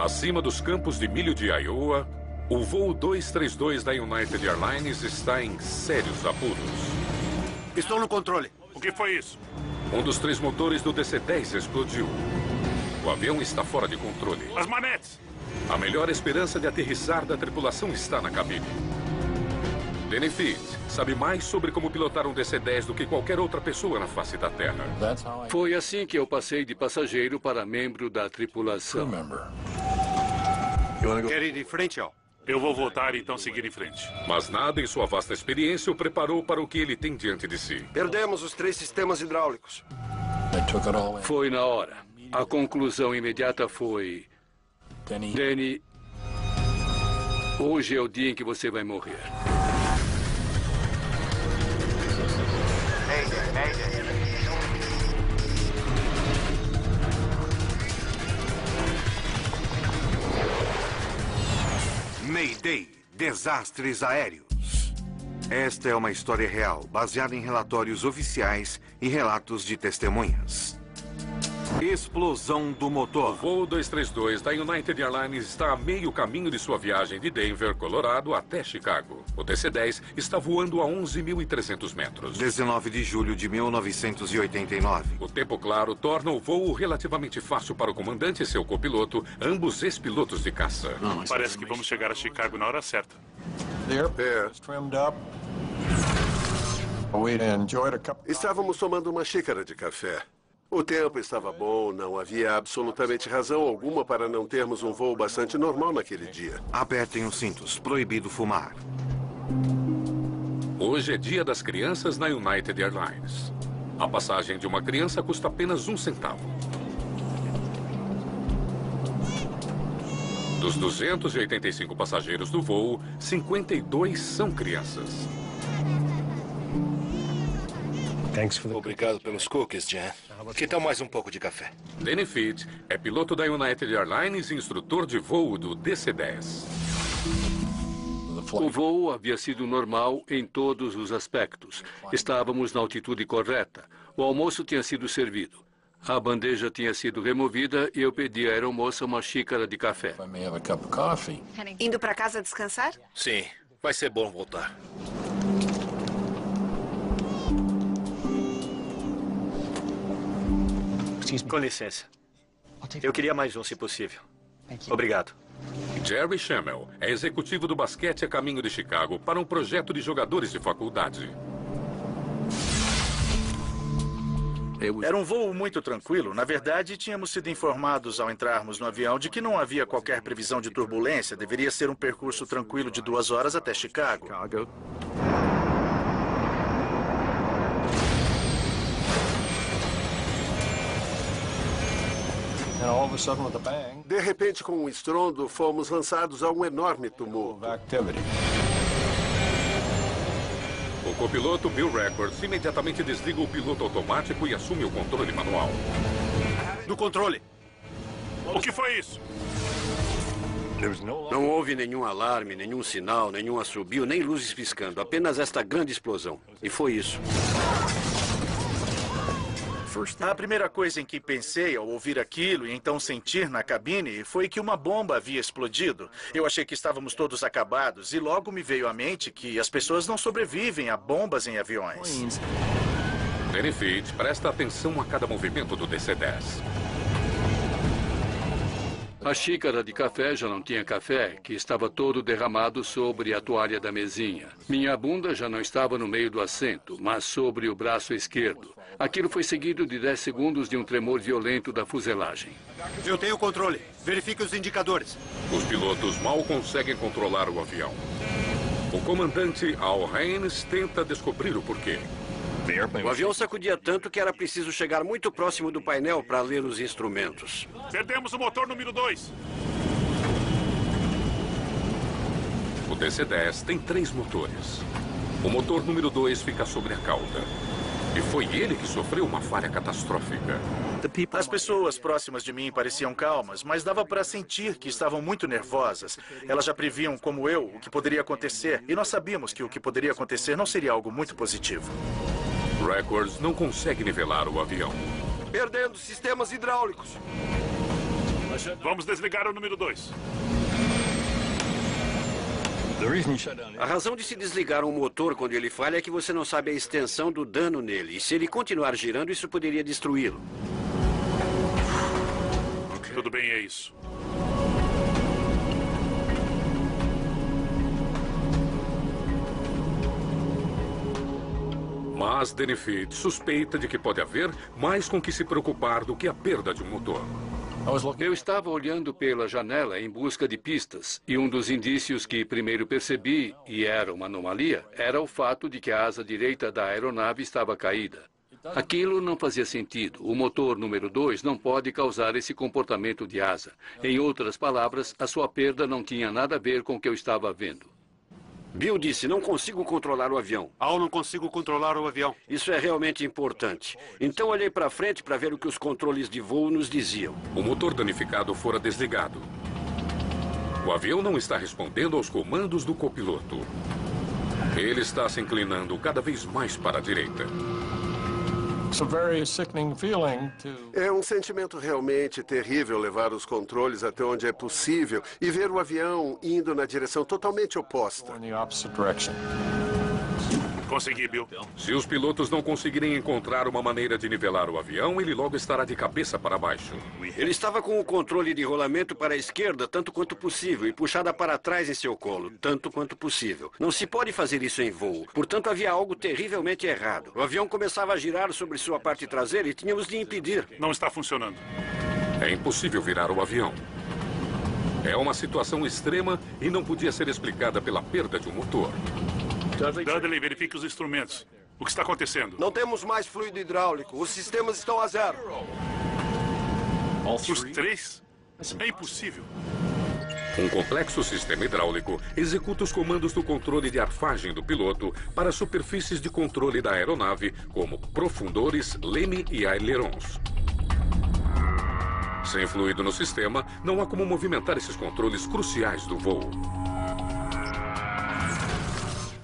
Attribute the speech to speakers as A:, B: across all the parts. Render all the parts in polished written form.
A: Acima dos campos de milho de Iowa, o voo 232 da United Airlines está em sérios apuros.
B: Estou no controle.
C: O que foi isso?
A: Um dos 3 motores do DC-10 explodiu. O avião está fora de controle.
C: As manetes!
A: A melhor esperança de aterrissar da tripulação está na cabine. Danny Fitch sabe mais sobre como pilotar um DC-10 do que qualquer outra pessoa na face da Terra.
D: Foi assim que eu passei de passageiro para membro da tripulação.
B: Quer ir em frente, Al?
C: Eu vou voltar e então seguir em frente.
A: Mas nada em sua vasta experiência o preparou para o que ele tem diante de si.
E: Perdemos os 3 sistemas hidráulicos.
D: Foi na hora. A conclusão imediata foi... Danny, hoje é o dia em que você vai morrer.
F: Mayday, desastres aéreos. Esta é uma história real, baseada em relatórios oficiais e relatos de testemunhas. Explosão do
A: O
F: motor.
A: voo 232 da United Airlines está a meio caminho de sua viagem de Denver, Colorado, até Chicago. O DC-10 está voando a 11.300 metros.
F: 19 de julho de 1989.
A: O tempo claro torna o voo relativamente fácil para o comandante e seu copiloto, ambos ex-pilotos de caça.
C: Parece que vamos chegar a Chicago na hora certa.
G: Estávamos tomando uma xícara de café. O tempo estava bom, não havia absolutamente razão alguma para não termos um voo bastante normal naquele dia.
F: Apertem os cintos, proibido fumar.
A: Hoje é dia das crianças na United Airlines. A passagem de uma criança custa apenas 1 centavo. Dos 285 passageiros do voo, 52 são crianças.
H: Obrigado pelos cookies, Jan. Que tal mais um pouco de café?
A: Danny Fitch é piloto da United Airlines e instrutor de voo do DC-10.
D: O voo havia sido normal em todos os aspectos. Estávamos na altitude correta. O almoço tinha sido servido. A bandeja tinha sido removida e eu pedi à aeromoça uma xícara de café.
I: Indo para casa descansar?
H: Sim, vai ser bom voltar.
J: Com licença. Eu queria mais um, se possível. Obrigado.
A: Jerry Schammel é executivo do basquete a caminho de Chicago para um projeto de jogadores de faculdade.
J: Era um voo muito tranquilo. Na verdade, tínhamos sido informados ao entrarmos no avião de que não havia qualquer previsão de turbulência. Deveria ser um percurso tranquilo de 2 horas até Chicago.
G: De repente, com um estrondo, fomos lançados a um enorme tumulto.
A: O copiloto Bill Records imediatamente desliga o piloto automático e assume o controle manual.
B: No controle.
C: O que foi isso?
E: Não houve nenhum alarme, nenhum sinal, nenhum assobio, nem luzes piscando. Apenas esta grande explosão. E foi isso.
J: A primeira coisa em que pensei ao ouvir aquilo e então sentir na cabine foi que uma bomba havia explodido. Eu achei que estávamos todos acabados e logo me veio à mente que as pessoas não sobrevivem a bombas em aviões.
A: Danny Fitch presta atenção a cada movimento do DC-10.
D: A xícara de café já não tinha café, que estava todo derramado sobre a toalha da mesinha. Minha bunda já não estava no meio do assento, mas sobre o braço esquerdo. Aquilo foi seguido de 10 segundos de um tremor violento da fuselagem.
B: Eu tenho controle. Verifique os indicadores.
A: Os pilotos mal conseguem controlar o avião. O comandante Al Haynes tenta descobrir o porquê.
E: O avião sacudia tanto que era preciso chegar muito próximo do painel para ler os instrumentos.
C: Perdemos o motor número 2.
A: O DC-10 tem 3 motores. O motor número 2 fica sobre a cauda. E foi ele que sofreu uma falha catastrófica.
J: As pessoas próximas de mim pareciam calmas, mas dava para sentir que estavam muito nervosas. Elas já previam, como eu, o que poderia acontecer. E nós sabíamos que o que poderia acontecer não seria algo muito positivo.
A: Records não consegue nivelar o avião.
E: Perdendo sistemas hidráulicos.
C: Vamos desligar o número 2.
E: A razão de se desligar um motor quando ele falha é que você não sabe a extensão do dano nele. E se ele continuar girando, isso poderia destruí-lo.
C: Tudo bem, é isso.
A: Mas Denefit suspeita de que pode haver mais com que se preocupar do que a perda de um motor.
D: Eu estava olhando pela janela em busca de pistas, e um dos indícios que primeiro percebi, e era uma anomalia, era o fato de que a asa direita da aeronave estava caída. Aquilo não fazia sentido. O motor número 2 não pode causar esse comportamento de asa. Em outras palavras, a sua perda não tinha nada a ver com o que eu estava vendo.
E: Bill disse, não consigo controlar o avião.
B: Al, não consigo controlar o avião.
E: Isso é realmente importante. Então olhei para frente para ver o que os controles de voo nos diziam.
A: O motor danificado fora desligado. O avião não está respondendo aos comandos do copiloto. Ele está se inclinando cada vez mais para a direita.
G: É um sentimento realmente terrível levar os controles até onde é possível e ver o avião indo na direção totalmente oposta.
C: Consegui, Bill.
A: Se os pilotos não conseguirem encontrar uma maneira de nivelar o avião, ele logo estará de cabeça para baixo.
E: Ele estava com o controle de rolamento para a esquerda tanto quanto possível e puxada para trás em seu colo, tanto quanto possível. Não se pode fazer isso em voo. Portanto, havia algo terrivelmente errado. O avião começava a girar sobre sua parte traseira e tínhamos de impedir.
C: Não está funcionando.
A: É impossível virar o avião. É uma situação extrema e não podia ser explicada pela perda de um motor.
C: Dudley, verifique os instrumentos. O que está acontecendo?
K: Não temos mais fluido hidráulico. Os sistemas estão a zero.
C: Os 3? É impossível.
A: Um complexo sistema hidráulico executa os comandos do controle de arfagem do piloto para superfícies de controle da aeronave, como profundores, leme e ailerons. Sem fluido no sistema, não há como movimentar esses controles cruciais do voo.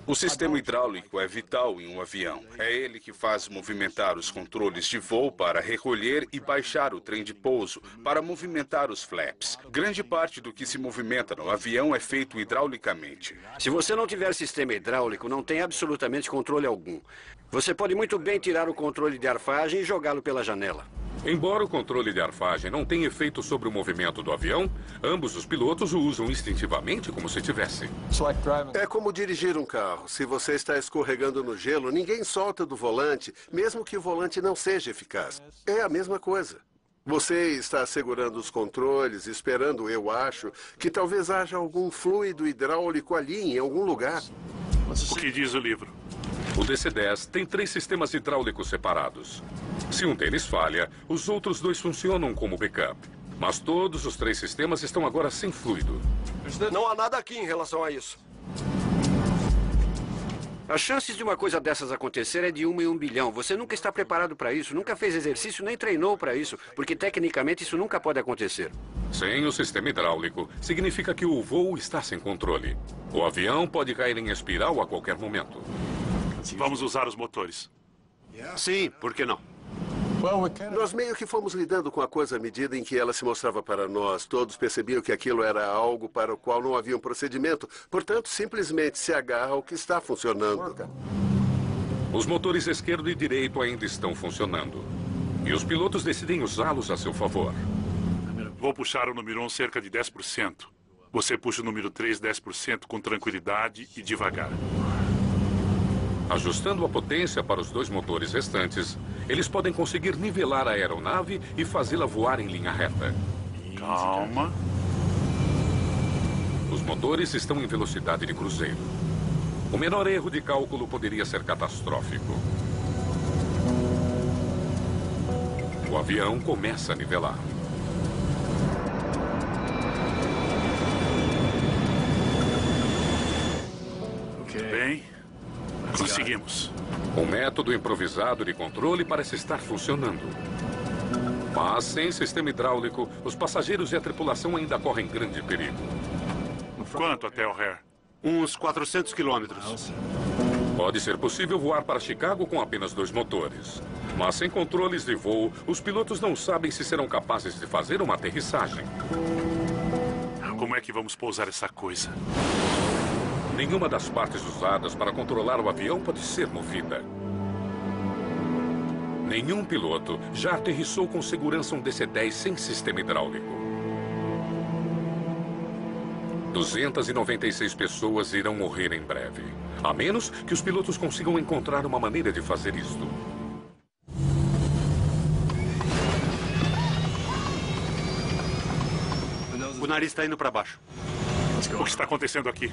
L: O sistema hidráulico é vital em um avião. É ele que faz movimentar os controles de voo para recolher e baixar o trem de pouso, para movimentar os flaps. Grande parte do que se movimenta no avião é feito hidraulicamente.
E: Se você não tiver sistema hidráulico, não tem absolutamente controle algum. Você pode muito bem tirar o controle de arfagem e jogá-lo pela janela.
A: Embora o controle de arfagem não tenha efeito sobre o movimento do avião, ambos os pilotos o usam instintivamente como se tivesse.
G: É como dirigir um carro. Se você está escorregando no gelo, ninguém solta do volante, mesmo que o volante não seja eficaz. É a mesma coisa. Você está segurando os controles, esperando, eu acho, que talvez haja algum fluido hidráulico ali em algum lugar.
C: O que diz o livro?
A: O DC-10 tem 3 sistemas hidráulicos separados. Se um deles falha, os outros 2 funcionam como backup. Mas todos os 3 sistemas estão agora sem fluido.
K: Não há nada aqui em relação a isso.
E: As chances de uma coisa dessas acontecer é de 1 em 1 bilhão. Você nunca está preparado para isso, nunca fez exercício, nem treinou para isso, porque tecnicamente isso nunca pode acontecer.
A: Sem o sistema hidráulico, significa que o voo está sem controle. O avião pode cair em espiral a qualquer momento.
C: Vamos usar os motores.
B: Sim, por que não?
G: Nós meio que fomos lidando com a coisa à medida em que ela se mostrava para nós. Todos percebiam que aquilo era algo para o qual não havia um procedimento. Portanto, simplesmente se agarra ao que está funcionando.
A: Os motores esquerdo e direito ainda estão funcionando. E os pilotos decidem usá-los a seu favor.
C: Vou puxar o número 1 cerca de 10%. Você puxa o número 3 10% com tranquilidade e devagar.
A: Ajustando a potência para os 2 motores restantes, eles podem conseguir nivelar a aeronave e fazê-la voar em linha reta.
C: Calma.
A: Os motores estão em velocidade de cruzeiro. O menor erro de cálculo poderia ser catastrófico. O avião começa a nivelar.
C: Bem, conseguimos.
A: O método improvisado de controle parece estar funcionando. Mas, sem sistema hidráulico, os passageiros e a tripulação ainda correm grande perigo.
C: Quanto até O'Hare?
B: Uns 400 quilômetros.
A: Pode ser possível voar para Chicago com apenas 2 motores. Mas sem controles de voo, os pilotos não sabem se serão capazes de fazer uma aterrissagem.
C: Como é que vamos pousar essa coisa?
A: Nenhuma das partes usadas para controlar o avião pode ser movida. Nenhum piloto já aterrissou com segurança um DC-10 sem sistema hidráulico. 296 pessoas irão morrer em breve, a menos que os pilotos consigam encontrar uma maneira de fazer isto.
B: O nariz está indo para baixo.
C: O que está acontecendo aqui?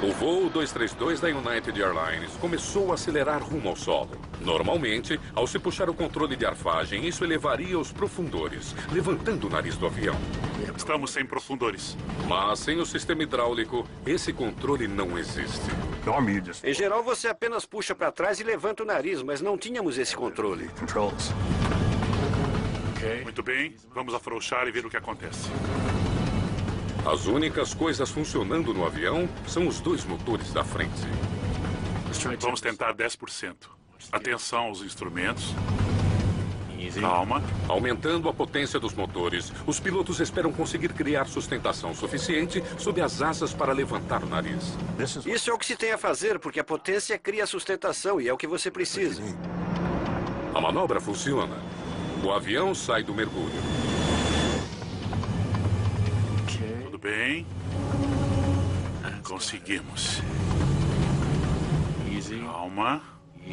A: O voo 232 da United Airlines começou a acelerar rumo ao solo. Normalmente, ao se puxar o controle de arfagem, isso elevaria os profundores, levantando o nariz do avião.
C: Estamos sem profundores.
A: Mas sem o sistema hidráulico, esse controle não existe.
E: Em geral, você apenas puxa para trás e levanta o nariz, mas não tínhamos esse controle.
C: Muito bem, vamos afrouxar e ver o que acontece.
A: As únicas coisas funcionando no avião são os dois motores da frente.
C: Vamos tentar 10%. Atenção aos instrumentos. Calma.
A: Aumentando a potência dos motores, os pilotos esperam conseguir criar sustentação suficiente sob as asas para levantar o nariz.
E: Isso é o que se tem a fazer, porque a potência cria sustentação e é o que você precisa.
A: A manobra funciona. O avião sai do mergulho.
C: Tudo bem. Conseguimos. Calma.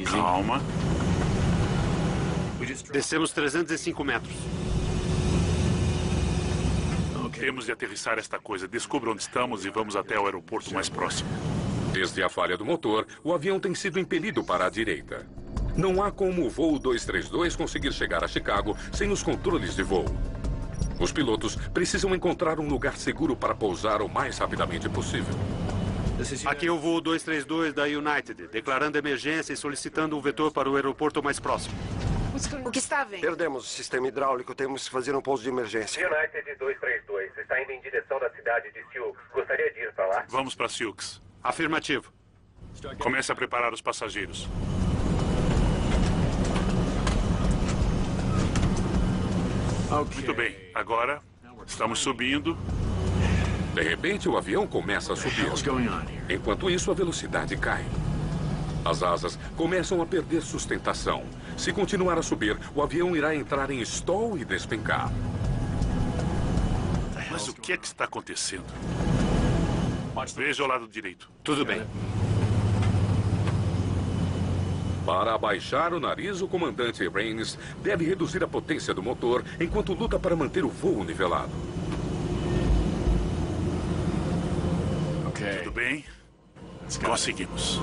C: Calma.
B: Descemos 305 metros.
C: Temos de aterrissar esta coisa. Descubra onde estamos e vamos até o aeroporto mais próximo.
A: Desde a falha do motor, o avião tem sido impelido para a direita. Não há como o voo 232 conseguir chegar a Chicago sem os controles de voo. Os pilotos precisam encontrar um lugar seguro para pousar o mais rapidamente possível.
B: Aqui é o voo 232 da United, declarando emergência e solicitando um vetor para o aeroporto mais próximo.
I: O que está havendo?
K: Perdemos o sistema hidráulico. Temos que fazer um pouso de emergência.
M: United 232 está indo em direção da cidade de Sioux. Gostaria de ir para lá?
C: Vamos para Sioux.
B: Afirmativo.
C: Comece a preparar os passageiros. Muito bem. Agora, estamos subindo.
A: De repente, o avião começa a subir. Enquanto isso, a velocidade cai. As asas começam a perder sustentação. Se continuar a subir, o avião irá entrar em stall e despencar.
C: Mas o que é que está acontecendo? Veja o lado direito.
B: Tudo bem.
A: Para abaixar o nariz, o comandante Raines deve reduzir a potência do motor enquanto luta para manter o voo nivelado.
C: Tudo bem? Conseguimos.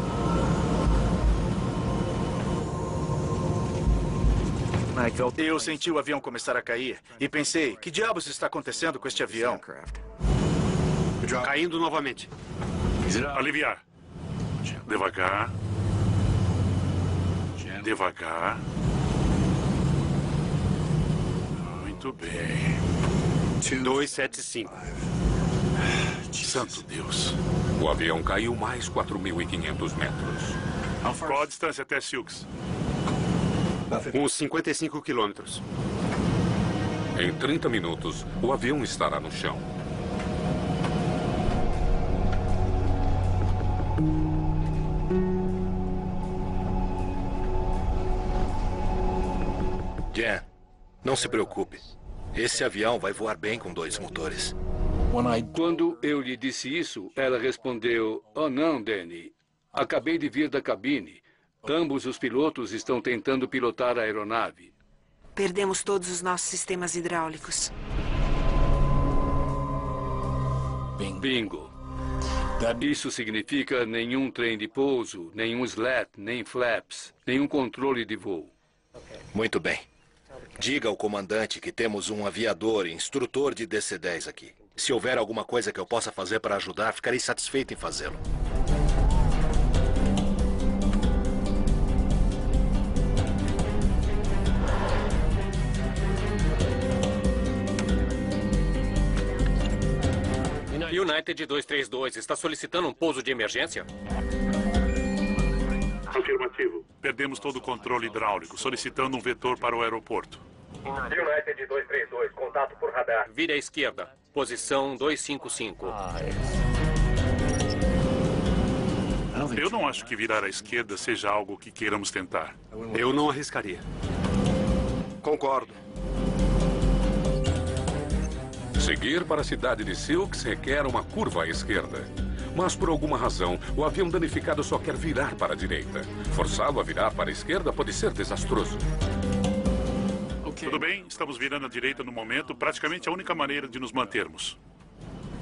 J: Eu senti o avião começar a cair e pensei, que diabos está acontecendo com este avião?
B: Caindo novamente.
C: Aliviar. Devagar. Devagar. Muito bem.
B: 275.
C: Santo Deus.
A: O avião caiu mais 4.500 metros.
C: Qual a distância até Sioux?
B: Uns 55 quilômetros.
A: Em 30 minutos, o avião estará no chão.
H: Jen, não se preocupe. Esse avião vai voar bem com dois motores.
D: Quando eu lhe disse isso, ela respondeu, "Oh não, Danny. Acabei de vir da cabine. Ambos os pilotos estão tentando pilotar a aeronave."
I: Perdemos todos os nossos sistemas hidráulicos.
D: Bingo. Isso significa nenhum trem de pouso, nenhum slat, nem flaps, nenhum controle de voo.
H: Muito bem. Diga ao comandante que temos um aviador e instrutor de DC-10 aqui. Se houver alguma coisa que eu possa fazer para ajudar, ficarei satisfeito em fazê-lo.
M: United 232 está solicitando um pouso de emergência?
C: Afirmativo. Perdemos todo o controle hidráulico, solicitando um vetor para o aeroporto.
M: United 232, contato por radar.
N: Vire à esquerda. Posição 255.
C: Eu não acho que virar à esquerda seja algo que queiramos tentar.
B: Eu não arriscaria.
K: Concordo.
A: Seguir para a cidade de Silks requer uma curva à esquerda. Mas por alguma razão, o avião danificado só quer virar para a direita. Forçá-lo a virar para a esquerda pode ser desastroso.
C: Tudo bem, estamos virando à direita no momento, praticamente a única maneira de nos mantermos.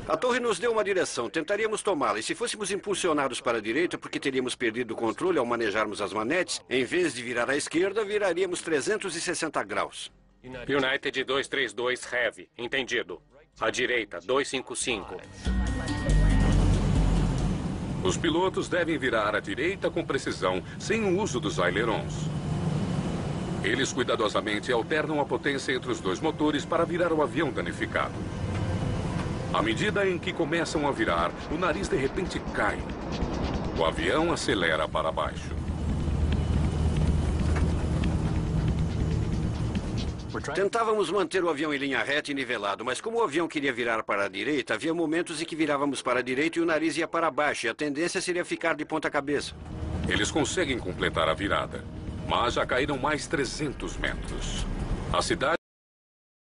E: A torre nos deu uma direção, tentaríamos tomá-la. E se fôssemos impulsionados para a direita, porque teríamos perdido o controle ao manejarmos as manetes, em vez de virar à esquerda, viraríamos 360 graus.
N: United 232, Heavy. Entendido. À direita, 255.
A: Os pilotos devem virar à direita com precisão, sem o uso dos ailerons. Eles cuidadosamente alternam a potência entre os dois motores para virar o avião danificado. À medida em que começam a virar, o nariz de repente cai. O avião acelera para baixo.
E: Tentávamos manter o avião em linha reta e nivelado, mas como o avião queria virar para a direita, havia momentos em que virávamos para a direita e o nariz ia para baixo, e a tendência seria ficar de ponta cabeça.
A: Eles conseguem completar a virada, mas já caíram mais 300 metros. A cidade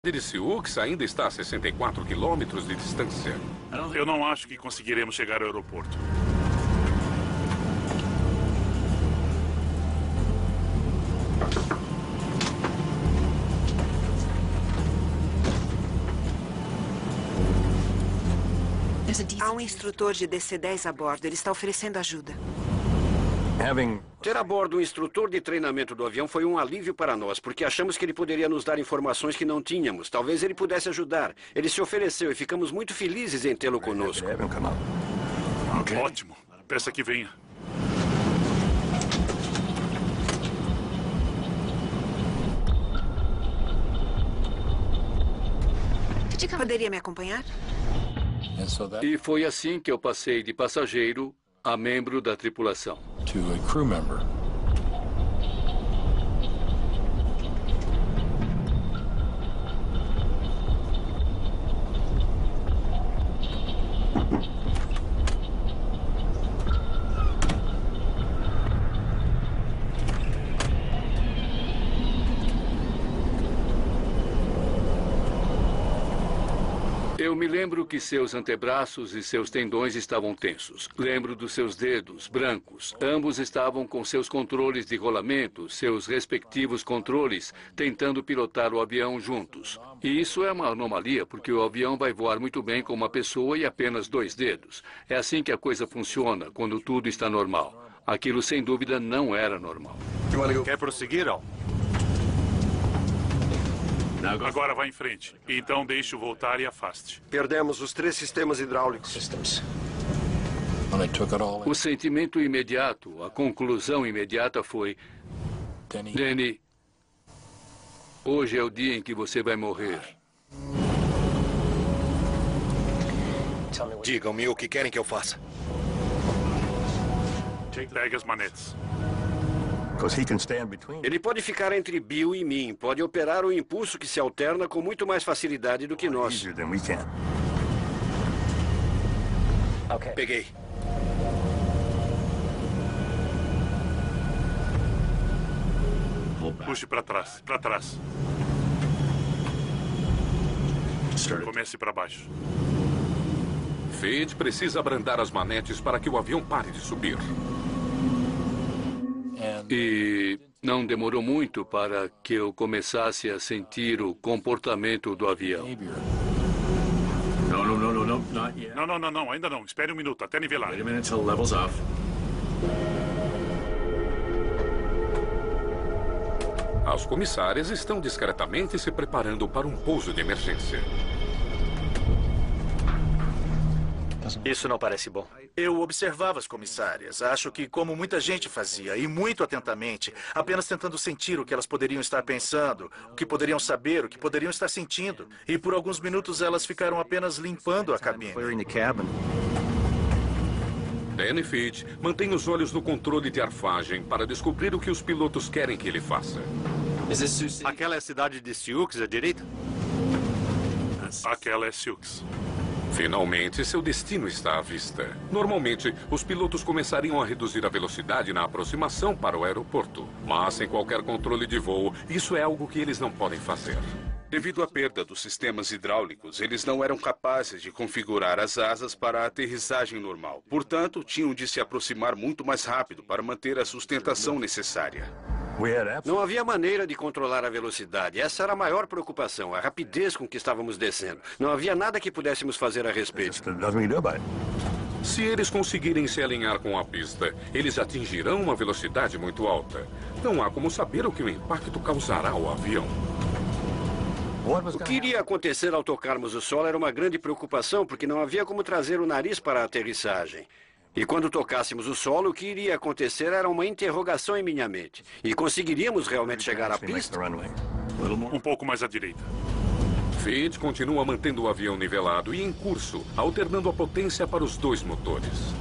A: de Sioux ainda está a 64 quilômetros de distância.
C: Eu não acho que conseguiremos chegar ao aeroporto.
I: Há um instrutor de DC-10 a bordo. Ele está oferecendo ajuda.
E: Ter a bordo um instrutor de treinamento do avião foi um alívio para nós, porque achamos que ele poderia nos dar informações que não tínhamos. Talvez ele pudesse ajudar. Ele se ofereceu e ficamos muito felizes em tê-lo conosco.
C: Ótimo. Peça que venha.
I: Poderia me acompanhar?
D: E foi assim que eu passei de passageiro a membro da tripulação. Eu me lembro que seus antebraços e seus tendões estavam tensos. Lembro dos seus dedos, brancos. Ambos estavam com seus controles de rolamento, seus respectivos controles, tentando pilotar o avião juntos. E isso é uma anomalia, porque o avião vai voar muito bem com uma pessoa e apenas 2 dedos. É assim que a coisa funciona, quando tudo está normal. Aquilo, sem dúvida, não era normal.
B: Quer prosseguir, Al?
C: Agora vá em frente. Então deixe-o voltar e afaste.
K: Perdemos os 3 sistemas hidráulicos.
D: O sentimento imediato, a conclusão imediata foi: Danny, hoje é o dia em que você vai morrer.
H: Digam-me o que querem que eu faça.
C: Pegue as manetes.
E: Ele pode ficar entre Bill e mim. Pode operar o impulso que se alterna com muito mais facilidade do que nós.
H: Peguei.
C: Puxe para trás, para trás. Comece para baixo.
A: Fade precisa abrandar as manetes para que o avião pare de subir.
D: E não demorou muito para que eu começasse a sentir o comportamento do avião.
C: Não, ainda não. Espere um minuto, até nivelar.
A: As comissárias estão discretamente se preparando para um pouso de emergência.
N: Isso não parece bom.
J: Eu observava as comissárias. Acho que, como muita gente fazia, e muito atentamente, apenas tentando sentir o que elas poderiam estar pensando, o que poderiam saber, o que poderiam estar sentindo. E por alguns minutos elas ficaram apenas limpando a cabine.
A: Danny Fitch mantém os olhos no controle de arfagem para descobrir o que os pilotos querem que ele faça.
B: Aquela é a cidade de Sioux, à direita?
C: Aquela é Sioux.
A: Finalmente, seu destino está à vista. Normalmente, os pilotos começariam a reduzir a velocidade na aproximação para o aeroporto. Mas, sem qualquer controle de voo, isso é algo que eles não podem fazer.
L: Devido à perda dos sistemas hidráulicos, eles não eram capazes de configurar as asas para a aterrissagem normal. Portanto, tinham de se aproximar muito mais rápido para manter a sustentação necessária.
E: Não havia maneira de controlar a velocidade. Essa era a maior preocupação, a rapidez com que estávamos descendo. Não havia nada que pudéssemos fazer a respeito.
A: Se eles conseguirem se alinhar com a pista, eles atingirão uma velocidade muito alta. Não há como saber o que o impacto causará ao avião.
E: O que iria acontecer ao tocarmos o solo era uma grande preocupação, porque não havia como trazer o nariz para a aterrissagem. E quando tocássemos o solo, o que iria acontecer era uma interrogação em minha mente. E conseguiríamos realmente chegar à pista?
C: Um pouco mais à direita.
A: Fitch continua mantendo o avião nivelado e em curso, alternando a potência para os dois motores.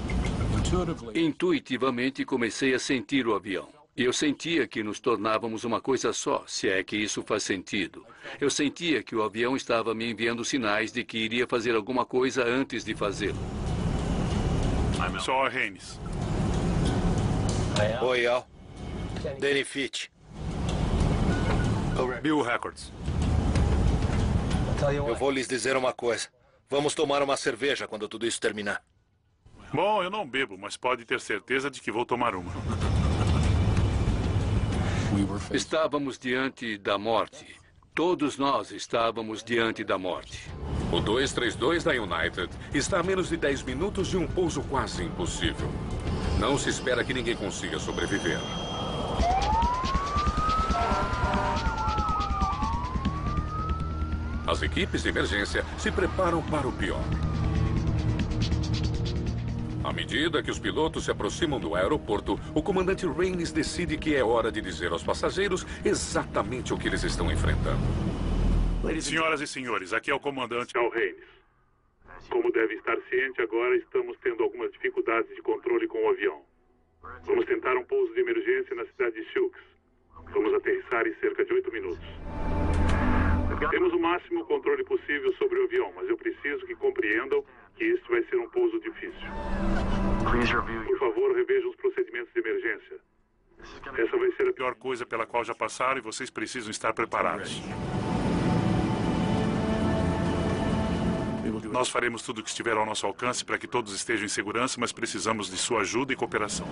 D: Intuitivamente comecei a sentir o avião. Eu sentia que nos tornávamos uma coisa só, se é que isso faz sentido. Eu sentia que o avião estava me enviando sinais de que iria fazer alguma coisa antes de fazê-lo.
C: Só a Haynes.
H: Oi, Al. Danny Fitch.
B: Bill Records.
H: Eu vou lhes dizer uma coisa. Vamos tomar uma cerveja quando tudo isso terminar.
C: Bom, eu não bebo, mas pode ter certeza de que vou tomar uma.
D: Estávamos diante da morte. Todos nós estávamos diante da morte.
A: O 232 da United está a menos de 10 minutos de um pouso quase impossível. Não se espera que ninguém consiga sobreviver. As equipes de emergência se preparam para o pior. À medida que os pilotos se aproximam do aeroporto, o comandante Raines decide que é hora de dizer aos passageiros exatamente o que eles estão enfrentando.
C: Senhoras e senhores, aqui é o comandante Al Haynes. Como deve estar ciente, agora estamos tendo algumas dificuldades de controle com o avião. Vamos tentar um pouso de emergência na cidade de Sioux. Vamos aterrissar em cerca de 8 minutos. Temos o máximo controle possível sobre o avião, mas eu preciso que compreendam que isso vai ser um pouso difícil. Por favor, revejam os procedimentos de emergência. Essa vai ser a pior coisa pela qual já passaram e vocês precisam estar preparados. Nós faremos tudo o que estiver ao nosso alcance para que todos estejam em segurança, mas precisamos de sua ajuda e cooperação.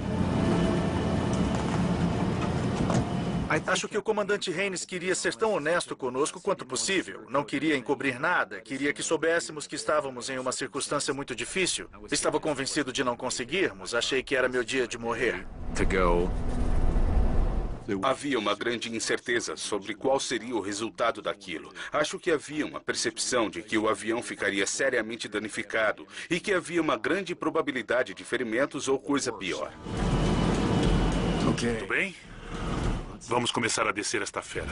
J: Acho que o comandante Haynes queria ser tão honesto conosco quanto possível. Não queria encobrir nada. Queria que soubéssemos que estávamos em uma circunstância muito difícil. Estava convencido de não conseguirmos. Achei que era meu dia de morrer.
L: Havia uma grande incerteza sobre qual seria o resultado daquilo. Acho que havia uma percepção de que o avião ficaria seriamente danificado e que havia uma grande probabilidade de ferimentos ou coisa pior.
C: Tudo bem? Vamos começar a descer esta fera.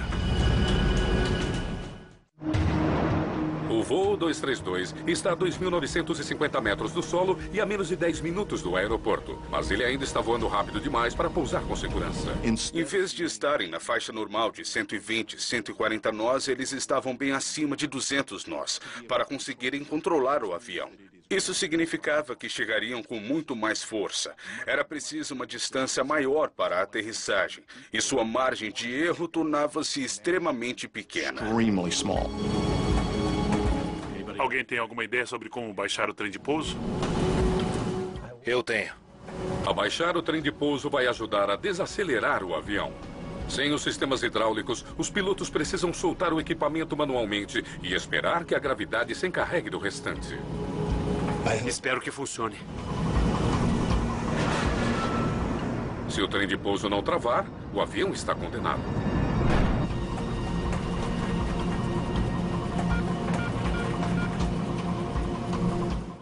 A: O voo 232 está a 2.950 metros do solo e a menos de 10 minutos do aeroporto. Mas ele ainda está voando rápido demais para pousar com segurança.
L: Em vez de estarem na faixa normal de 120, 140 nós, eles estavam bem acima de 200 nós, para conseguirem controlar o avião. Isso significava que chegariam com muito mais força. Era preciso uma distância maior para a aterrissagem, e sua margem de erro tornava-se extremamente pequena.
C: Alguém tem alguma ideia sobre como baixar o trem de pouso?
H: Eu tenho.
A: Abaixar o trem de pouso vai ajudar a desacelerar o avião. Sem os sistemas hidráulicos, os pilotos precisam soltar o equipamento manualmente e esperar que a gravidade se encarregue do restante.
B: Espero que funcione.
A: Se o trem de pouso não travar, o avião está condenado.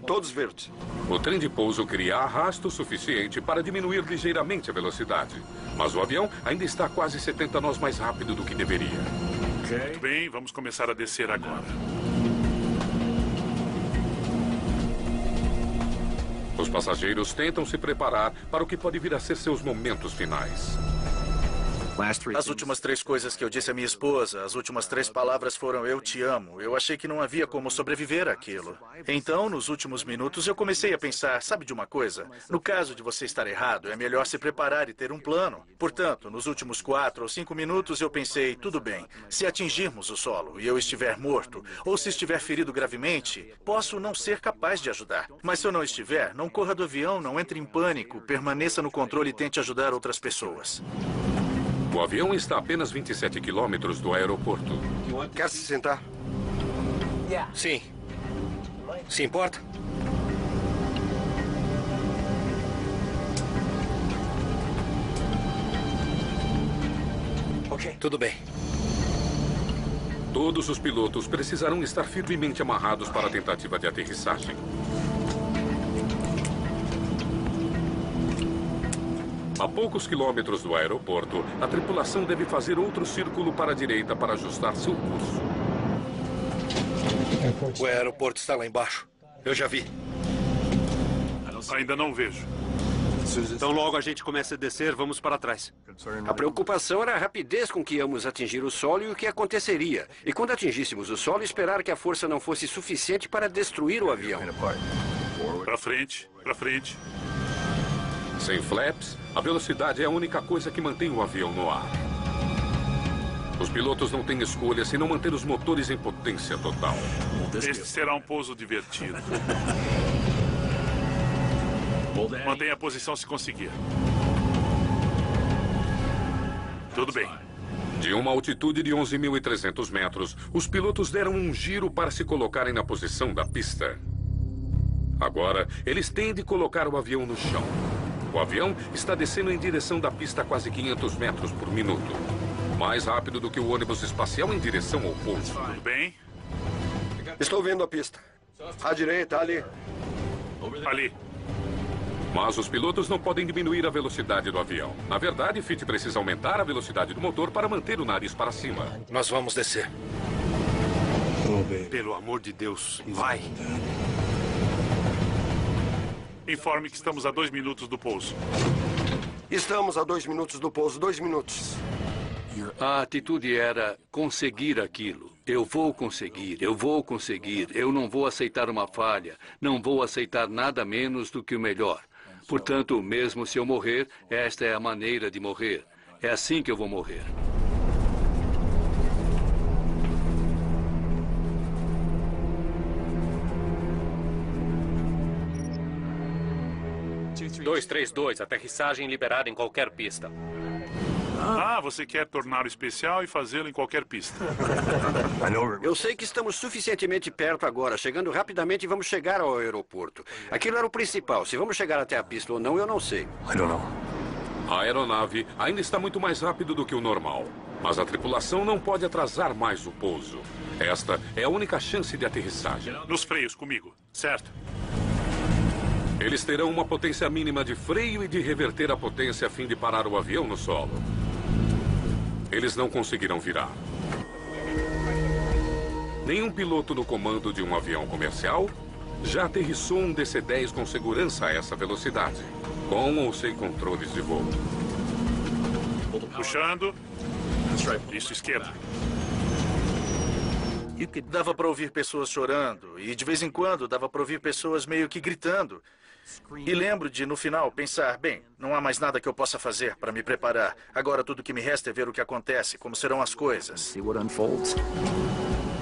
K: Todos verdes.
A: O trem de pouso cria arrasto suficiente para diminuir ligeiramente a velocidade. Mas o avião ainda está quase 70 nós mais rápido do que deveria.
C: Muito bem, vamos começar a descer agora.
A: Os passageiros tentam se preparar para o que pode vir a ser seus momentos finais.
J: As últimas 3 coisas que eu disse à minha esposa, as últimas 3 palavras foram "eu te amo". Eu achei que não havia como sobreviver àquilo. Então, nos últimos minutos, eu comecei a pensar, sabe de uma coisa? No caso de você estar errado, é melhor se preparar e ter um plano. Portanto, nos últimos 4 ou 5 minutos, eu pensei, tudo bem, se atingirmos o solo e eu estiver morto, ou se estiver ferido gravemente, posso não ser capaz de ajudar. Mas se eu não estiver, não corra do avião, não entre em pânico, permaneça no controle e tente ajudar outras pessoas.
A: O avião está a apenas 27 quilômetros do aeroporto.
K: Quer se sentar?
H: Sim. Se importa? Tudo bem.
A: Todos os pilotos precisarão estar firmemente amarrados para a tentativa de aterrissagem. A poucos quilômetros do aeroporto, a tripulação deve fazer outro círculo para a direita para ajustar seu curso.
H: O aeroporto está lá embaixo. Eu já vi.
C: Ainda não vejo.
B: Então logo a gente começa a descer, vamos para trás.
E: A preocupação era a rapidez com que íamos atingir o solo e o que aconteceria. E quando atingíssemos o solo, esperar que a força não fosse suficiente para destruir o avião.
C: Para frente, para frente.
A: Sem flaps, a velocidade é a única coisa que mantém o avião no ar. Os pilotos não têm escolha senão manter os motores em potência total.
C: Este será um pouso divertido. Mantenha a posição se conseguir. Tudo bem.
A: De uma altitude de 11.300 metros, os pilotos deram um giro para se colocarem na posição da pista. Agora, eles têm de colocar o avião no chão. O avião está descendo em direção da pista a quase 500 metros por minuto. Mais rápido do que o ônibus espacial em direção ao pouso.
C: Tudo bem?
K: Estou vendo a pista. À direita, ali.
C: Ali.
A: Mas os pilotos não podem diminuir a velocidade do avião. Na verdade, Fitch precisa aumentar a velocidade do motor para manter o nariz para cima.
H: Nós vamos descer.
B: Pelo amor de Deus, vai.
C: Informe que estamos a 2 minutos do pouso.
K: Estamos a 2 minutos do pouso, 2 minutos.
D: A atitude era conseguir aquilo. Eu vou conseguir, eu vou conseguir. Eu não vou aceitar uma falha. Não vou aceitar nada menos do que o melhor. Portanto, mesmo se eu morrer, esta é a maneira de morrer. É assim que eu vou morrer.
N: Dois, 3-2, aterrissagem liberada em qualquer pista.
C: Ah, você quer torná-lo especial e fazê-lo em qualquer pista.
E: Eu sei que estamos suficientemente perto agora. Chegando rapidamente, vamos chegar ao aeroporto. Aquilo era o principal. Se vamos chegar até a pista ou não, eu não sei.
A: A aeronave ainda está muito mais rápido do que o normal. Mas a tripulação não pode atrasar mais o pouso. Esta é a única chance de aterrissagem.
C: Nos freios, comigo. Certo.
A: Eles terão uma potência mínima de freio e de reverter a potência a fim de parar o avião no solo. Eles não conseguirão virar. Nenhum piloto no comando de um avião comercial já aterrissou um DC-10 com segurança a essa velocidade, com ou sem controles de voo.
C: Puxando. Isso, esquerda.
J: Dava para ouvir pessoas chorando e de vez em quando dava para ouvir pessoas meio que gritando. E lembro de, no final, pensar, bem, não há mais nada que eu possa fazer para me preparar. Agora tudo que me resta é ver o que acontece, como serão as coisas.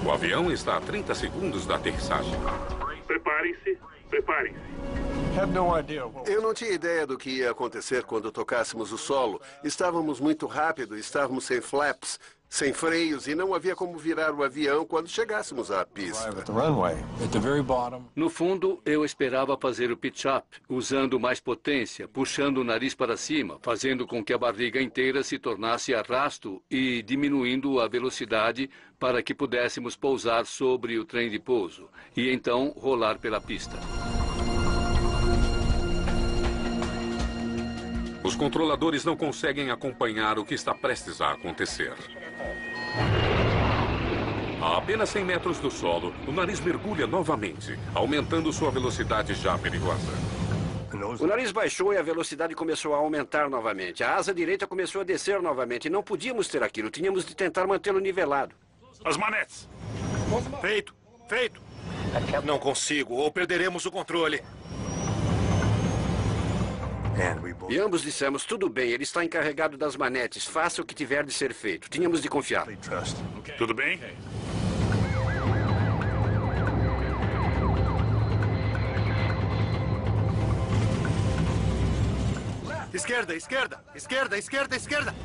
A: O avião está a 30 segundos da aterrissagem.
C: Preparem-se, preparem-se.
G: Eu não tinha ideia do que ia acontecer quando tocássemos o solo. Estávamos muito rápido, estávamos sem flaps, sem freios e não havia como virar o avião quando chegássemos à pista.
D: No fundo, eu esperava fazer o pitch-up, usando mais potência, puxando o nariz para cima, fazendo com que a barriga inteira se tornasse arrasto e diminuindo a velocidade para que pudéssemos pousar sobre o trem de pouso e então rolar pela pista.
A: Os controladores não conseguem acompanhar o que está prestes a acontecer. A apenas 100 metros do solo, o nariz mergulha novamente, aumentando sua velocidade já perigosa.
E: O nariz baixou e a velocidade começou a aumentar novamente. A asa direita começou a descer novamente. Não podíamos ter aquilo. Tínhamos de tentar mantê-lo nivelado.
C: As manetes.
H: Feito. Feito. Não consigo, ou perderemos o controle.
E: E ambos dissemos, tudo bem, ele está encarregado das manetes. Faça o que tiver de ser feito. Tínhamos de confiar.
C: Tudo bem?
J: Esquerda, esquerda, esquerda, esquerda, esquerda.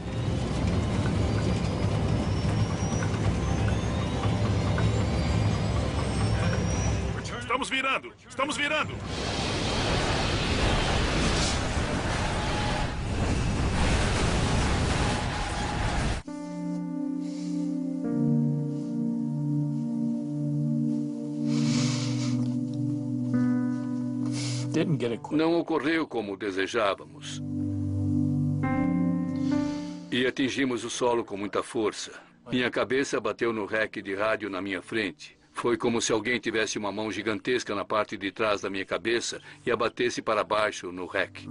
C: Estamos virando! Estamos virando!
D: Não ocorreu como desejávamos. E atingimos o solo com muita força. Minha cabeça bateu no rack de rádio na minha frente. Foi como se alguém tivesse uma mão gigantesca na parte de trás da minha cabeça e a batesse para baixo no rack.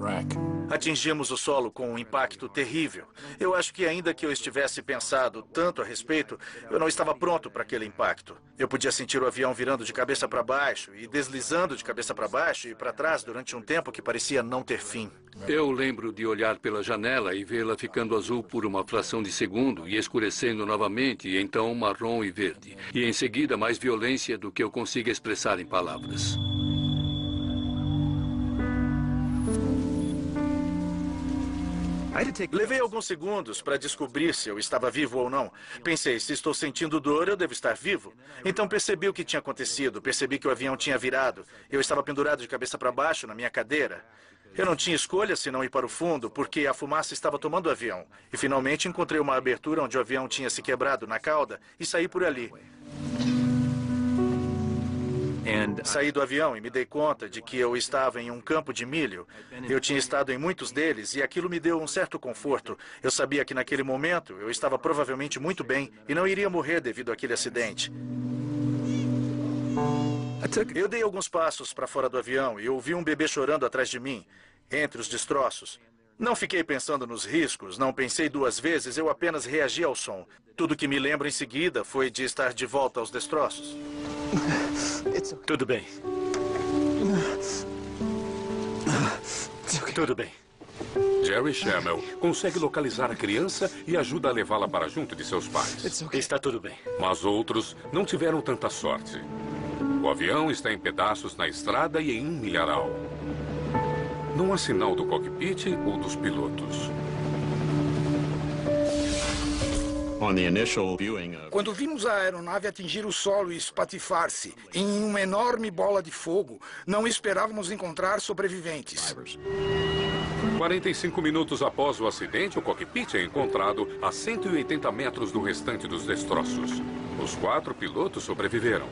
J: Atingimos o solo com um impacto terrível. Eu acho que ainda que eu estivesse pensado tanto a respeito, eu não estava pronto para aquele impacto. Eu podia sentir o avião virando de cabeça para baixo e deslizando de cabeça para baixo e para trás durante um tempo que parecia não ter fim.
D: Eu lembro de olhar pela janela e vê-la ficando azul por uma fração de segundo e escurecendo novamente, e então marrom e verde. E em seguida mais violência do que eu consiga expressar em palavras.
J: Levei alguns segundos para descobrir se eu estava vivo ou não. Pensei, se estou sentindo dor, eu devo estar vivo. Então percebi o que tinha acontecido, percebi que o avião tinha virado. Eu estava pendurado de cabeça para baixo na minha cadeira. Eu não tinha escolha senão ir para o fundo, porque a fumaça estava tomando o avião. E finalmente encontrei uma abertura onde o avião tinha se quebrado na cauda e saí por ali. Saí do avião e me dei conta de que eu estava em um campo de milho. Eu tinha estado em muitos deles e aquilo me deu um certo conforto. Eu sabia que naquele momento eu estava provavelmente muito bem e não iria morrer devido àquele acidente. Eu dei alguns passos para fora do avião e ouvi um bebê chorando atrás de mim, entre os destroços. Não fiquei pensando nos riscos, não pensei duas vezes, eu apenas reagi ao som. Tudo que me lembro em seguida foi de estar de volta aos destroços.
H: Tudo bem. Tudo bem.
A: Jerry Schammel consegue localizar a criança e ajuda a levá-la para junto de seus pais.
H: Está tudo bem.
A: Mas outros não tiveram tanta sorte. O avião está em pedaços na estrada e em um milharal. Não há sinal do cockpit ou dos pilotos.
O: Quando vimos a aeronave atingir o solo e espatifar-se em uma enorme bola de fogo, não esperávamos encontrar sobreviventes.
A: 45 minutos após o acidente, o cockpit é encontrado a 180 metros do restante dos destroços. Os 4 pilotos sobreviveram.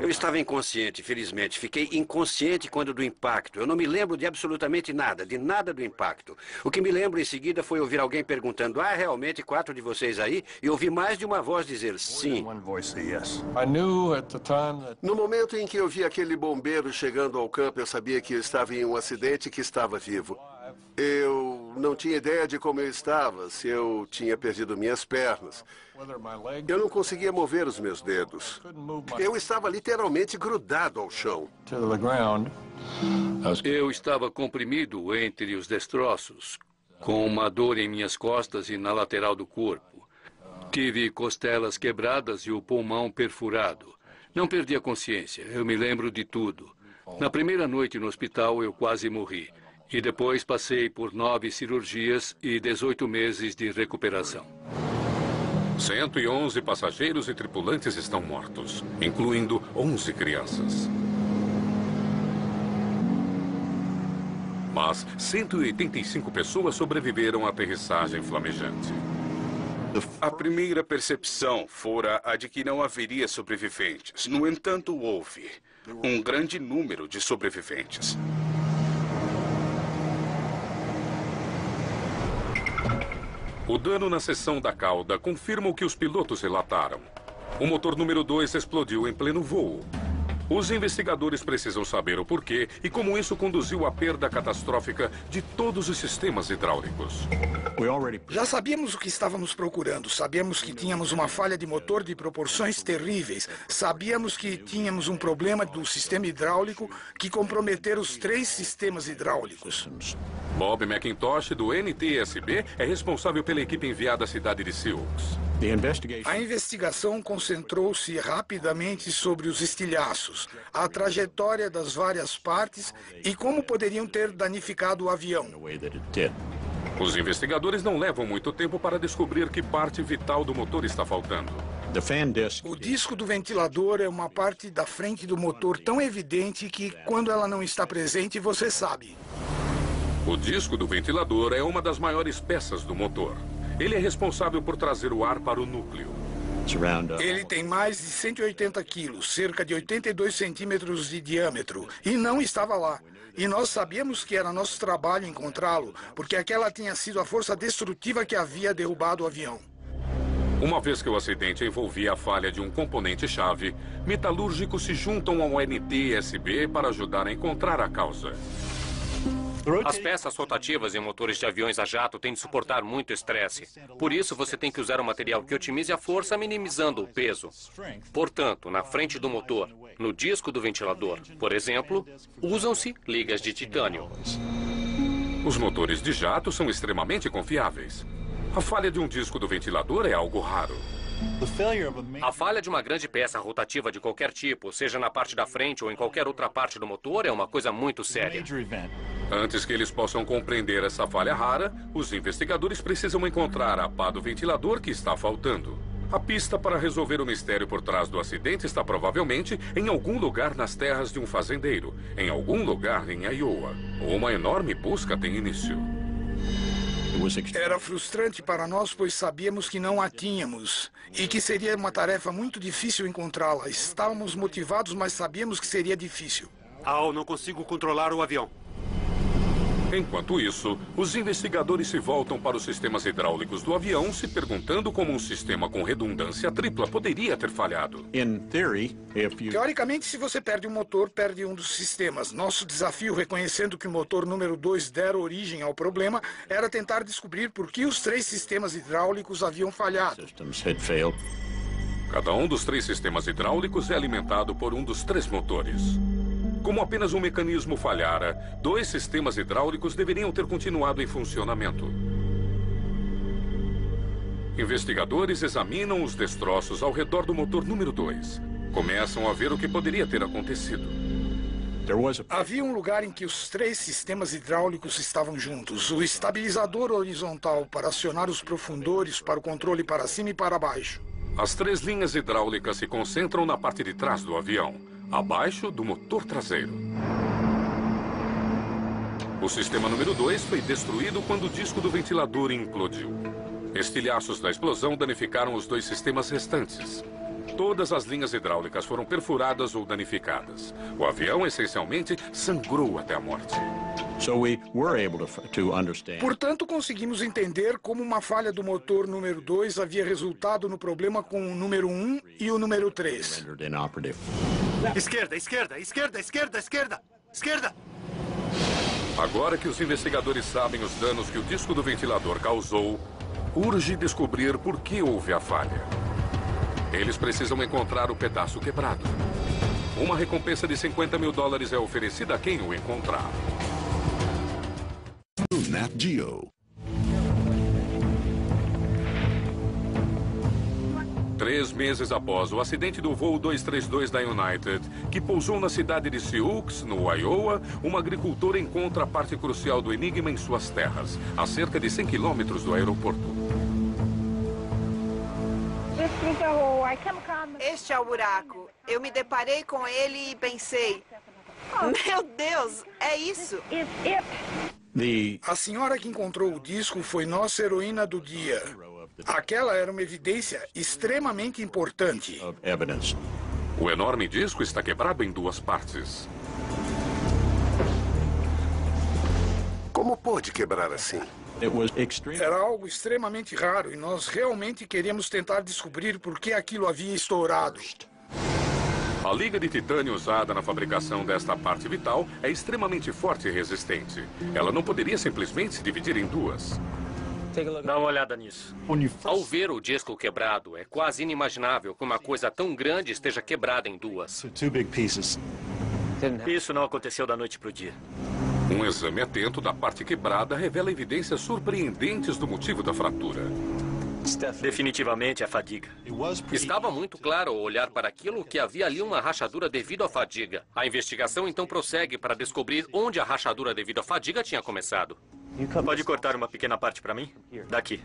E: Eu estava inconsciente, felizmente. Fiquei inconsciente quando do impacto. Eu não me lembro de absolutamente nada, de nada do impacto. O que me lembro em seguida foi ouvir alguém perguntando, realmente 4 de vocês aí? E ouvi mais de uma voz dizer sim.
G: No momento em que eu vi aquele bombeiro chegando ao campo, eu sabia que eu estava em um acidente e que estava vivo. Eu não tinha ideia de como eu estava, se eu tinha perdido minhas pernas. Eu não conseguia mover os meus dedos. Eu estava literalmente grudado ao chão.
D: Eu estava comprimido entre os destroços, com uma dor em minhas costas e na lateral do corpo. Tive costelas quebradas e o pulmão perfurado. Não perdi a consciência, eu me lembro de tudo. Na primeira noite no hospital, eu quase morri. E depois passei por 9 cirurgias e 18 meses de recuperação.
A: 111 passageiros e tripulantes estão mortos, incluindo 11 crianças. Mas 185 pessoas sobreviveram à aterrissagem flamejante.
L: A primeira percepção fora a de que não haveria sobreviventes. No entanto, houve um grande número de sobreviventes.
A: O dano na seção da cauda confirma o que os pilotos relataram. O motor número 2 explodiu em pleno voo. Os investigadores precisam saber o porquê e como isso conduziu à perda catastrófica de todos os sistemas hidráulicos.
O: Já sabíamos o que estávamos procurando. Sabíamos que tínhamos uma falha de motor de proporções terríveis. Sabíamos que tínhamos um problema do sistema hidráulico que comprometera os 3 sistemas hidráulicos.
A: Bob McIntosh, do NTSB, é responsável pela equipe enviada à cidade de Sioux.
O: A investigação concentrou-se rapidamente sobre os estilhaços, a trajetória das várias partes e como poderiam ter danificado o avião.
A: Os investigadores não levam muito tempo para descobrir que parte vital do motor está faltando.
O: O disco do ventilador é uma parte da frente do motor tão evidente que, quando ela não está presente, você sabe.
A: O disco do ventilador é uma das maiores peças do motor. Ele é responsável por trazer o ar para o núcleo.
O: Ele tem mais de 180 quilos, cerca de 82 centímetros de diâmetro, e não estava lá. E nós sabíamos que era nosso trabalho encontrá-lo, porque aquela tinha sido a força destrutiva que havia derrubado o avião.
A: Uma vez que o acidente envolvia a falha de um componente-chave, metalúrgicos se juntam ao NTSB para ajudar a encontrar a causa.
N: As peças rotativas em motores de aviões a jato têm de suportar muito estresse. Por isso, você tem que usar um material que otimize a força, minimizando o peso. Portanto, na frente do motor, no disco do ventilador, por exemplo, usam-se ligas de titânio.
A: Os motores de jato são extremamente confiáveis. A falha de um disco do ventilador é algo raro.
N: A falha de uma grande peça rotativa de qualquer tipo, seja na parte da frente ou em qualquer outra parte do motor, é uma coisa muito séria.
A: Antes que eles possam compreender essa falha rara, os investigadores precisam encontrar a pá do ventilador que está faltando. A pista para resolver o mistério por trás do acidente está provavelmente em algum lugar nas terras de um fazendeiro, em algum lugar em Iowa. Uma enorme busca tem início.
O: Era frustrante para nós, pois sabíamos que não a tínhamos e que seria uma tarefa muito difícil encontrá-la. Estávamos motivados, mas sabíamos que seria difícil.
B: Al, não consigo controlar o avião.
A: Enquanto isso, os investigadores se voltam para os sistemas hidráulicos do avião, se perguntando como um sistema com redundância tripla poderia ter falhado.
O: Teoricamente, se você perde um motor, perde um dos sistemas. Nosso desafio, reconhecendo que o motor número 2 dera origem ao problema, era tentar descobrir por que os 3 sistemas hidráulicos haviam falhado.
A: Cada um dos 3 sistemas hidráulicos é alimentado por um dos 3 motores. Como apenas um mecanismo falhara, 2 sistemas hidráulicos deveriam ter continuado em funcionamento. Investigadores examinam os destroços ao redor do motor número 2. Começam a ver o que poderia ter acontecido.
O: Havia um lugar em que os 3 sistemas hidráulicos estavam juntos. O estabilizador horizontal para acionar os profundores para o controle para cima e para baixo.
A: As 3 linhas hidráulicas se concentram na parte de trás do avião, abaixo do motor traseiro. O sistema número 2 foi destruído quando o disco do ventilador implodiu. Estilhaços da explosão danificaram os 2 sistemas restantes. Todas as linhas hidráulicas foram perfuradas ou danificadas. O avião, essencialmente, sangrou até a morte.
O: Portanto, conseguimos entender como uma falha do motor número 2 havia resultado no problema com o número 1 e o número 3.
B: Esquerda, esquerda, esquerda, esquerda, esquerda, esquerda.
A: Agora que os investigadores sabem os danos que o disco do ventilador causou, urge descobrir por que houve a falha. Eles precisam encontrar o pedaço quebrado. Uma recompensa de $50 mil é oferecida a quem o encontrar.
P: Nat Geo.
A: 3 meses após o acidente do voo 232 da United, que pousou na cidade de Sioux, no Iowa, uma agricultora encontra a parte crucial do enigma em suas terras, a cerca de 100 quilômetros do aeroporto.
I: Este é o buraco. Eu me deparei com ele e pensei... Meu Deus, é isso.
O: A senhora que encontrou o disco foi nossa heroína do dia. Aquela era uma evidência extremamente importante.
A: O enorme disco está quebrado em 2 partes.
G: Como pôde quebrar assim?
O: Era algo extremamente raro e nós realmente queríamos tentar descobrir por que aquilo havia estourado.
A: A liga de titânio usada na fabricação desta parte vital é extremamente forte e resistente. Ela não poderia simplesmente se dividir em duas.
N: Dá uma olhada nisso. Ao ver o disco quebrado, é quase inimaginável que uma coisa tão grande esteja quebrada em duas. Isso não aconteceu da noite para o dia.
A: Um exame atento da parte quebrada revela evidências surpreendentes do motivo da fratura.
N: Definitivamente a fadiga. Estava muito claro ao olhar para aquilo que havia ali uma rachadura devido à fadiga. A investigação então prossegue para descobrir onde a rachadura devido à fadiga tinha começado. Pode cortar uma pequena parte para mim? Daqui.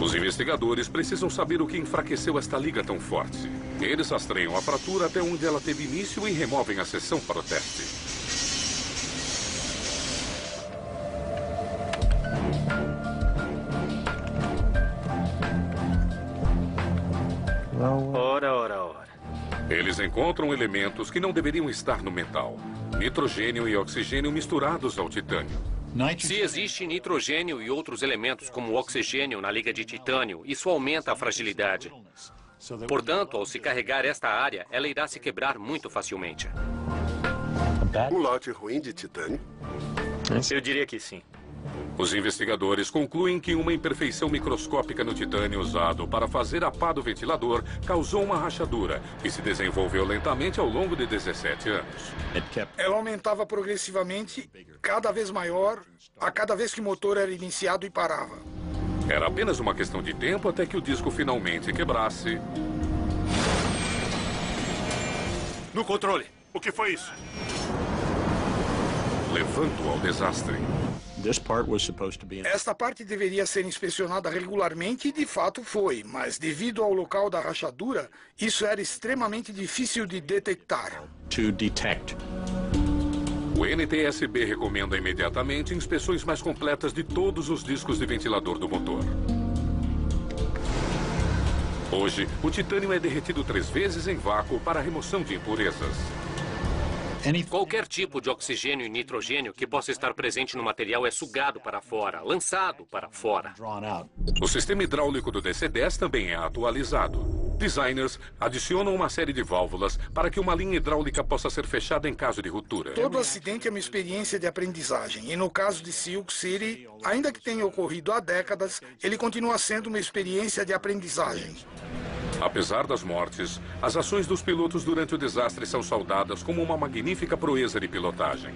A: Os investigadores precisam saber o que enfraqueceu esta liga tão forte. Eles rastreiam a fratura até onde ela teve início e removem a seção para o teste.
N: Ora.
A: Eles encontram elementos que não deveriam estar no metal. Nitrogênio e oxigênio misturados ao titânio.
N: Se existe nitrogênio e outros elementos como oxigênio na liga de titânio, isso aumenta a fragilidade. Portanto, ao se carregar esta área, ela irá se quebrar muito facilmente.
G: Um lote ruim de titânio?
N: Eu diria que sim.
A: Os investigadores concluem que uma imperfeição microscópica no titânio usado para fazer a pá do ventilador causou uma rachadura que se desenvolveu lentamente ao longo de 17 anos.
O: Ela aumentava progressivamente, cada vez maior, a cada vez que o motor era iniciado e parava.
A: Era apenas uma questão de tempo até que o disco finalmente quebrasse.
B: No controle. O que foi isso?
A: Levando ao desastre.
O: Esta parte deveria ser inspecionada regularmente e de fato foi, mas devido ao local da rachadura, isso era extremamente difícil de detectar.
A: O NTSB recomenda imediatamente inspeções mais completas de todos os discos de ventilador do motor. Hoje, o titânio é derretido 3 vezes em vácuo para a remoção de impurezas.
N: Qualquer tipo de oxigênio e nitrogênio que possa estar presente no material é sugado para fora, lançado para fora.
A: O sistema hidráulico do DC-10 também é atualizado. Designers adicionam uma série de válvulas para que uma linha hidráulica possa ser fechada em caso de ruptura.
O: Todo acidente é uma experiência de aprendizagem. E no caso de Silk City, ainda que tenha ocorrido há décadas, ele continua sendo uma experiência de aprendizagem.
A: Apesar das mortes, as ações dos pilotos durante o desastre são saudadas como uma magnífica proeza de pilotagem.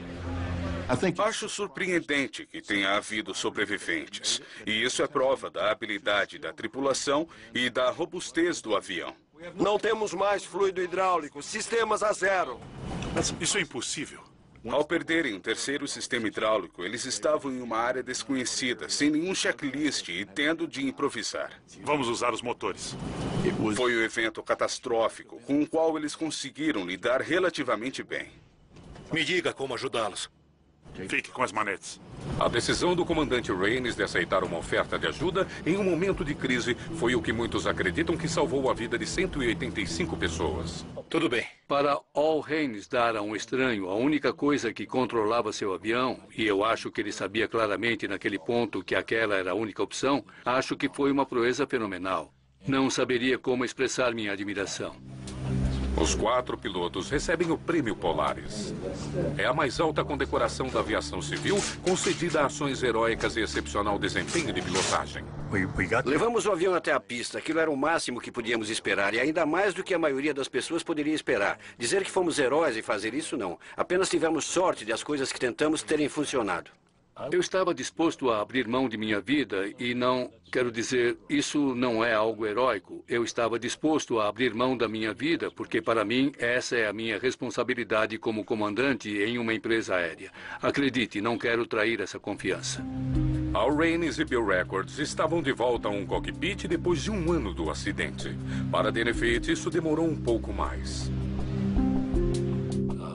L: Acho surpreendente que tenha havido sobreviventes. E isso é prova da habilidade da tripulação e da robustez do avião.
K: Não temos mais fluido hidráulico. Sistemas a zero.
C: Isso é impossível.
L: Ao perderem um terceiro sistema hidráulico, eles estavam em uma área desconhecida, sem nenhum checklist e tendo de improvisar.
C: Vamos usar os motores.
L: Foi um evento catastrófico, com o qual eles conseguiram lidar relativamente bem.
H: Me diga como ajudá-los.
C: Fique com as manetes.
A: A decisão do comandante Raines de aceitar uma oferta de ajuda em um momento de crise foi o que muitos acreditam que salvou a vida de 185 pessoas.
H: Tudo bem.
D: Para Al Raines dar a um estranho a única coisa que controlava seu avião, e eu acho que ele sabia claramente naquele ponto que aquela era a única opção, acho que foi uma proeza fenomenal. Não saberia como expressar minha admiração.
A: Os 4 pilotos recebem o Prêmio Polaris. É a mais alta condecoração da aviação civil, concedida a ações heróicas e excepcional desempenho de pilotagem.
E: Levamos o avião até a pista. Aquilo era o máximo que podíamos esperar, e ainda mais do que a maioria das pessoas poderia esperar. Dizer que fomos heróis e fazer isso, não. Apenas tivemos sorte de as coisas que tentamos terem funcionado.
D: Eu estava disposto a abrir mão de minha vida e não... Quero dizer, isso não é algo heróico. Eu estava disposto a abrir mão da minha vida porque, para mim, essa é a minha responsabilidade como comandante em uma empresa aérea. Acredite, não quero trair essa confiança.
A: Al Raines e Bill Records estavam de volta a um cockpit depois de 1 ano do acidente. Para Denefit, isso demorou um pouco mais.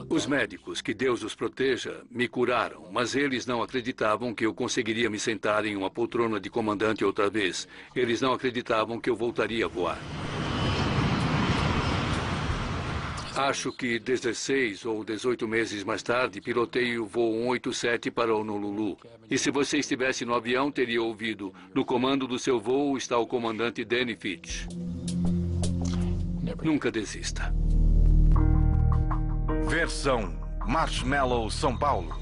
D: Os médicos, que Deus os proteja, me curaram, mas eles não acreditavam que eu conseguiria me sentar em uma poltrona de comandante outra vez. Eles não acreditavam que eu voltaria a voar. Acho que 16 ou 18 meses mais tarde, pilotei o voo 187 para Honolulu. E se você estivesse no avião, teria ouvido: no comando do seu voo está o comandante Danny Fitch. Nunca desista.
F: Versão Marshmallow São Paulo.